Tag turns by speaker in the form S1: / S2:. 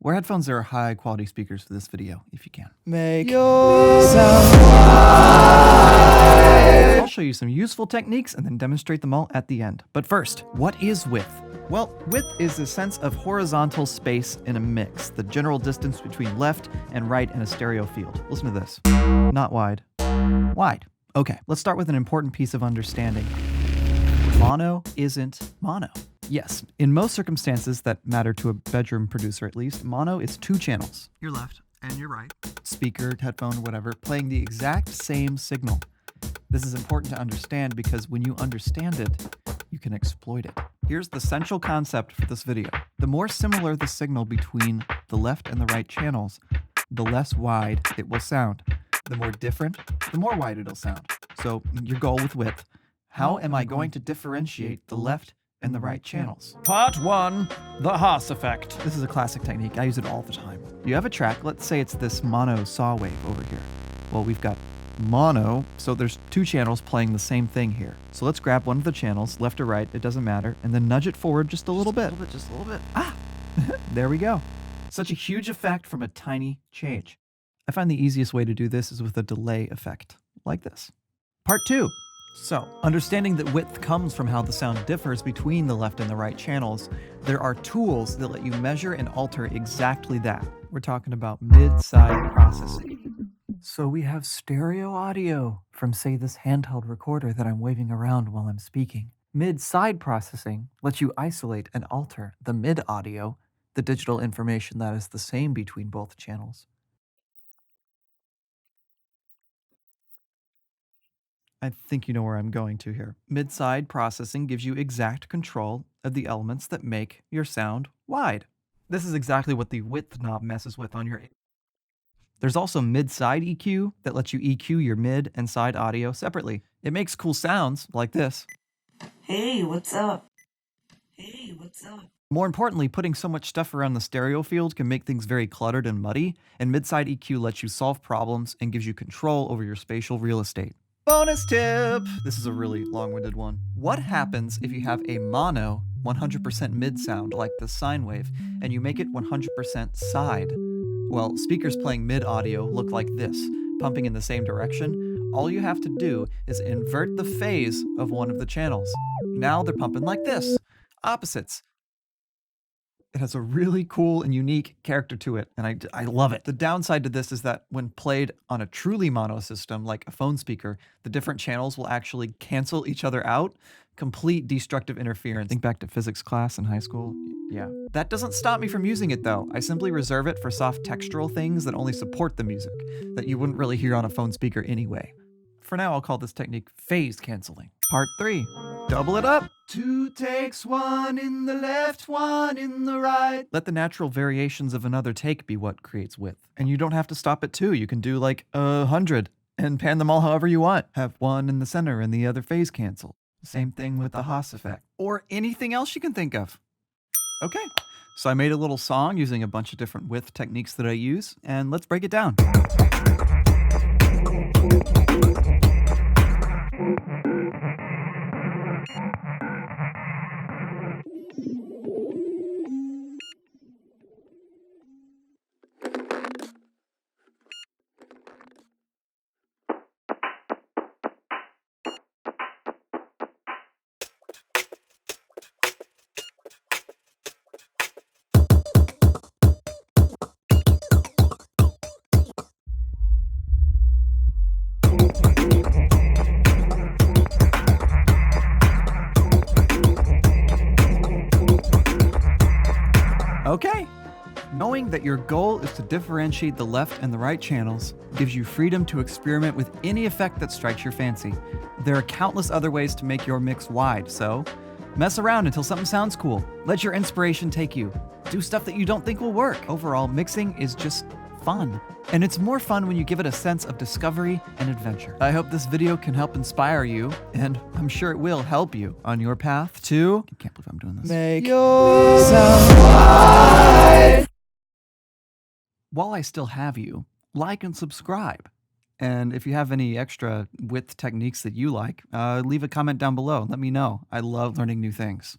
S1: Wear headphones that are high quality speakers for this video, if you can.
S2: Make sound.
S1: I'll show you some useful techniques and then demonstrate them all at the end. But first, what is width? Well, width is the sense of horizontal space in a mix, the general distance between left and right in a stereo field. Listen to this. Not wide. Wide. Okay, let's start with an important piece of understanding. Mono isn't mono. Yes, in most circumstances that matter to a bedroom producer at least, mono is two channels, your left and your right, speaker, headphone, whatever, playing the exact same signal. This is important to understand because when you understand it, you can exploit it. Here's the central concept for this video. The more similar the signal between the left and the right channels, the less wide it will sound. The more different, the more wide it'll sound. So your goal with width, how am I going to differentiate the left and the right channels?
S2: Part 1, the Haas effect.
S1: This is a classic technique. I use it all the time. You have a track, let's say it's this mono saw wave over here. Well, we've got mono, so there's two channels playing the same thing here. So let's grab one of the channels, left or right, it doesn't matter, and then nudge it forward just a little bit.
S2: Just a little bit.
S1: Ah, there we go. Such a huge effect from a tiny change. I find the easiest way to do this is with a delay effect, like this. Part 2. So, understanding that width comes from how the sound differs between the left and the right channels, there are tools that let you measure and alter exactly that. We're talking about mid-side processing. So we have stereo audio from, say, this handheld recorder that I'm waving around while I'm speaking. Mid-side processing lets you isolate and alter the mid-audio, the digital information that is the same between both channels. I think you know where I'm going to here. Mid-side processing gives you exact control of the elements that make your sound wide. This is exactly what the width knob messes with on your... There's also mid-side EQ that lets you EQ your mid and side audio separately. It makes cool sounds like this.
S3: Hey, what's up? Hey, what's up?
S1: More importantly, putting so much stuff around the stereo field can make things very cluttered and muddy, and mid-side EQ lets you solve problems and gives you control over your spatial real estate. Bonus tip! This is a really long-winded one. What happens if you have a mono 100% mid sound like the sine wave and you make it 100% side? Well, speakers playing mid audio look like this, pumping in the same direction. All you have to do is invert the phase of one of the channels. Now they're pumping like this. Opposites. It has a really cool and unique character to it, and I love it. The downside to this is that when played on a truly mono system, like a phone speaker, the different channels will actually cancel each other out. Complete destructive interference. Think back to physics class in high school. Yeah. That doesn't stop me from using it though. I simply reserve it for soft textural things that only support the music, that you wouldn't really hear on a phone speaker anyway. For now, I'll call this technique phase canceling. Part 3. Double it up. 2 takes, 1 in the left, 1 in the right. Let the natural variations of another take be what creates width. And you don't have to stop at 2. You can do like 100 and pan them all however you want. Have 1 in the center and the other phase cancel. Same thing with the Haas effect. Or anything else you can think of. Okay, so I made a little song using a bunch of different width techniques that I use, and let's break it down. Okay. Knowing that your goal is to differentiate the left and the right channels gives you freedom to experiment with any effect that strikes your fancy. There are countless other ways to make your mix wide, so mess around until something sounds cool. Let your inspiration take you. Do stuff that you don't think will work. Overall, mixing is just fun. And it's more fun when you give it a sense of discovery and adventure. I hope this video can help inspire you, and I'm sure it will help you on your path to... I can't believe I'm doing this.
S2: Make sound wide.
S1: While I still have you, like and subscribe. And if you have any extra width techniques that you like, leave a comment down below and let me know. I love learning new things.